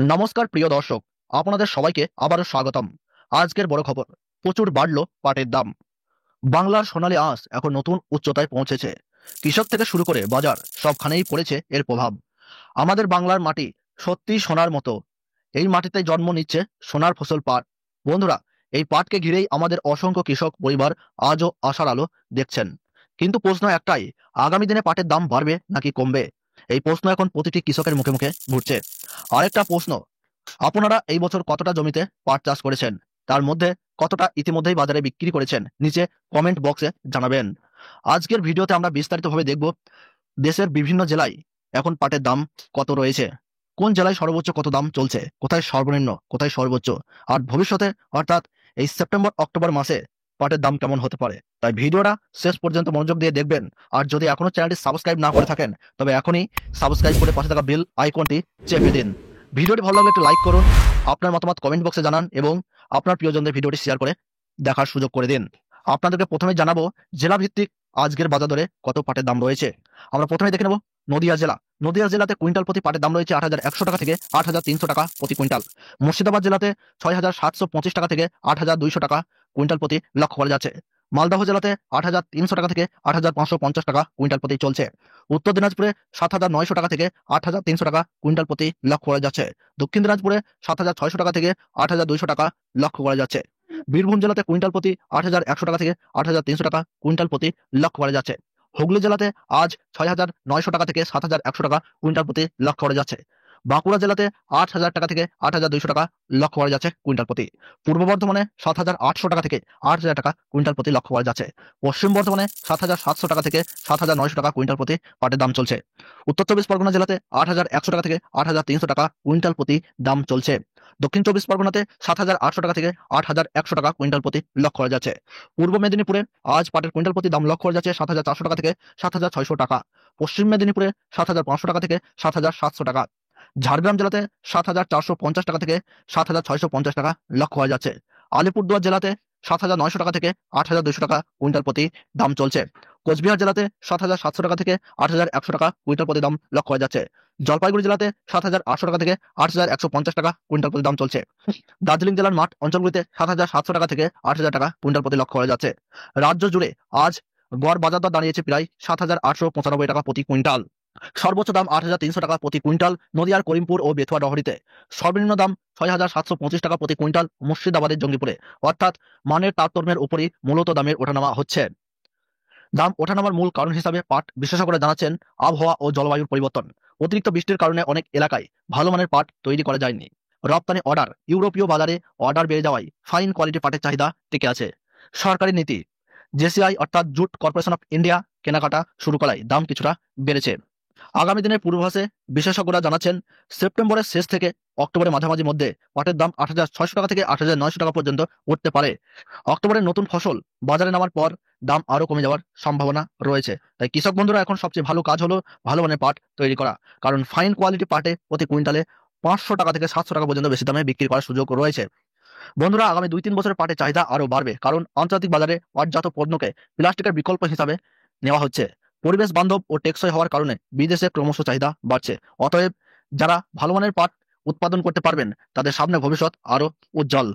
নমস্কার প্রিয় দর্শক, আপনাদের সবাইকে আবারও স্বাগতম। আজকের বড় খবর, প্রচুর বাড়লো পাটের দাম। বাংলার সোনালী আঁশ এখন নতুন উচ্চতায় পৌঁছেছে। কৃষক থেকে শুরু করে বাজার সবখানেই পড়েছে এর প্রভাব। আমাদের বাংলার মাটি সত্যি সোনার মতো। এই মাটিতে জন্ম নিচ্ছে সোনার ফসল পাট। বন্ধুরা, এই পাটকে ঘিরেই আমাদের অসংখ্য কৃষক পরিবার আজও আশার আলো দেখছেন। কিন্তু প্রশ্ন একটাই, আগামী দিনে পাটের দাম বাড়বে নাকি কমবে? এই প্রশ্ন এখন প্রতিটি কৃষকের মুখে মুখে ঘুরছে। আরেকটা প্রশ্ন, আপনারা এই বছর কতটা জমিতে পাট চাষ করেছেন? তার মধ্যে কতটা ইতিমধ্যেই বাজারে বিক্রি করেছেন? নিচে কমেন্ট বক্সে জানাবেন। আজকের ভিডিওতে আমরা বিস্তারিতভাবে দেখব দেশের বিভিন্ন জেলায় এখন পাটের দাম কত রয়েছে, কোন জেলায় সর্বোচ্চ কত দাম চলছে, কোথায় সর্বনিম্ন, কোথায় সর্বোচ্চ, আর ভবিষ্যতে অর্থাৎ এই সেপ্টেম্বর অক্টোবর মাসে পাটের দাম কেমন হতে পারে। তাই ভিডিওটা শেষ পর্যন্ত মনোযোগ দিয়ে দেখবেন। আর যদি এখনো চ্যানেলটি সাবস্ক্রাইব না করে থাকেন, তবে এখনই সাবস্ক্রাইব করে পাশে থাকা বেল আইকনটি চেপে দিন। ভিডিওটি ভালো লাগলে একটু লাইক করুন, আপনার মতামত কমেন্ট বক্সে জানান এবং আপনার প্রিয়জনদের ভিডিওটি শেয়ার করে দেখার সুযোগ করে দিন। আপনাদেরকে প্রথমে জানাবো জেলা ভিত্তিক আজকের বাজার দরে কত পাটের দাম রয়েছে। আমরা প্রথমে দেখে নেব নদিয়া জেলা। নদিয়া জেলাতে কুইন্টাল প্রতি পাটের দাম রয়েছে ৮১০০ টাকা থেকে ৮৩০০ টাকা প্রতি কুইন্টাল। মুর্শিদাবাদ জেলাতে ৬৭২৫ টাকা থেকে ৮২০০ টাকা কুইন্টাল প্রতি লক্ষ্য করা যাচ্ছে। মালদহ জেলাতে ৮৩০০ টাকা থেকে ৮৫৫০ টাকা কুইন্টাল প্রতি চলছে। উত্তর দিনাজপুরে ৭৯০০ টাকা থেকে ৮৩০০ টাকা কুইন্টাল প্রতি লক্ষ্য করা যাচ্ছে। দক্ষিণ দিনাজপুরে ৭৬০০ টাকা থেকে ৮২০০ টাকা লক্ষ্য করা যাচ্ছে। বীরভূম জেলাতে কুইন্টাল প্রতি ৮১০০ টাকা থেকে ৮৩০০ টাকা কুইন্টাল প্রতি লক্ষ্য করা যাচ্ছে। হুগলি জেলাতে আজ ৬৯০০ টাকা থেকে ৭১০০ টাকা কুইন্টাল প্রতি লক্ষ্য করা যাচ্ছে। বাঁকুড়া জেলাতে ৮০০০ টাকা থেকে ৮২০০ টাকা লক্ষ্য করা যাচ্ছে কুইন্টাল প্রতি। পূর্ব বর্ধমানে ৭৮০০ টাকা থেকে ৮০০০ টাকা কুইন্টাল প্রতি লক্ষ্য করা যাচ্ছে। পশ্চিম বর্ধমানে ৭৭০০ টাকা থেকে ৭৯০০ টাকা কুইন্টাল প্রতি পাটের দাম চলছে। উত্তর চব্বিশ পরগনা জেলাতে ৮১০০ টাকা থেকে ৮৩০০ টাকা কুইন্টাল প্রতি দাম চলছে। দক্ষিণ চব্বিশ পরগনাতে ৭৮০০ টাকা থেকে ৮১০০ টাকা কুইন্টাল প্রতি লক্ষ্য করা যাচ্ছে। পূর্ব মেদিনীপুরে আজ পাটের কুইন্টাল প্রতি দাম লক্ষ্য করা যাচ্ছে ৭৪০০ টাকা থেকে ৭৬০০ টাকা। পশ্চিম মেদিনীপুরে ৭৫০০ টাকা থেকে ৭৭০০ টাকা। ঝাড়গ্রাম জেলাতে ৭৪৫০ টাকা থেকে ৭৬৫০ টাকা লক্ষ্য করা যাচ্ছে। আলিপুরদুয়ার জেলাতে ৭৯০০ টাকা থেকে ৮২০০ টাকা কুইন্টাল প্রতি দাম চলছে। কোচবিহার জেলাতে ৭৭০০ টাকা থেকে ৮১০০ টাকা কুইন্টাল প্রতি দাম লক্ষ্য করা যাচ্ছে। জলপাইগুড়ি জেলাতে ৭৮০০ টাকা থেকে ৮১৫০ টাকা কুইন্টাল প্রতি দাম চলছে। দার্জিলিং জেলার মাঠ অঞ্চলগুলিতে ৭৭০০ টাকা থেকে ৮০০০ টাকা কুইন্টাল প্রতি লক্ষ্য করা যাচ্ছে। রাজ্য জুড়ে আজ গড় বাজার দর দাঁড়িয়েছে প্রায় ৭৮৯৫ টাকা প্রতি কুইন্টাল। সর্বোচ্চ দাম ৮৩০০ টাকা প্রতি কুইন্টাল নদিয়ার করিমপুর ও বেথুয়া ডহরিতে। সর্বনিম্ন দাম ৬৭২৫ টাকা প্রতি কুইন্টাল মুর্শিদাবাদের জঙ্গিপুরে। অর্থাৎ মানের তারতম্যের উপরই মূলত দামের ওঠানামা হচ্ছে। দাম ওঠানামার মূল কারণ হিসাবে পাট বিশেষজ্ঞরা জানাচ্ছেন আবহাওয়া ও জলবায়ুর পরিবর্তন। অতিরিক্ত বৃষ্টির কারণে অনেক এলাকায় ভালো মানের পাট তৈরি করা যায়নি। রপ্তানি অর্ডার, ইউরোপীয় বাজারে অর্ডার বেড়ে যাওয়ায় ফাইন কোয়ালিটি পাটের চাহিদা টিকে আছে। সরকারি নীতি, জেসিআই অর্থাৎ জুট কর্পোরেশন অফ ইন্ডিয়া কেনাকাটা শুরু করায় দাম কিছুটা বেড়েছে। আগামী দিনের পূর্বাভাসে বিশেষজ্ঞরা জানাচ্ছেন সেপ্টেম্বরের শেষ থেকে অক্টোবরের মাঝামাঝি মধ্যে পাটের দাম ৮৬০০ টাকা থেকে ৮৯০০ টাকা পর্যন্ত উঠতে পারে। অক্টোবরের নতুন ফসল বাজারে নামার পর দাম আরও কমে যাওয়ার সম্ভাবনা রয়েছে। তাই কৃষক বন্ধুরা এখন সবচেয়ে ভালো কাজ হলো ভালো মানের পাট তৈরি করা, কারণ ফাইন কোয়ালিটি পাটে প্রতি কুইন্টালে ৫০০ টাকা থেকে ৭০০ টাকা পর্যন্ত বেশি দামে বিক্রি করার সুযোগ রয়েছে। বন্ধুরা, আগামী ২-৩ বছরের পাটের চাহিদা আরও বাড়বে, কারণ আন্তর্জাতিক বাজারে পাটজাত পণ্যকে প্লাস্টিকের বিকল্প হিসাবে নেওয়া হচ্ছে। পরিবেশ বান্ধব ও টেকসই হওয়ার কারণে বিদেশে ক্রমশ চাহিদা বাড়ছে। অতএব যারা ভালো মানের পাট উৎপাদন করতে পারবেন তাদের সামনে ভবিষ্যৎ আরও উজ্জ্বল।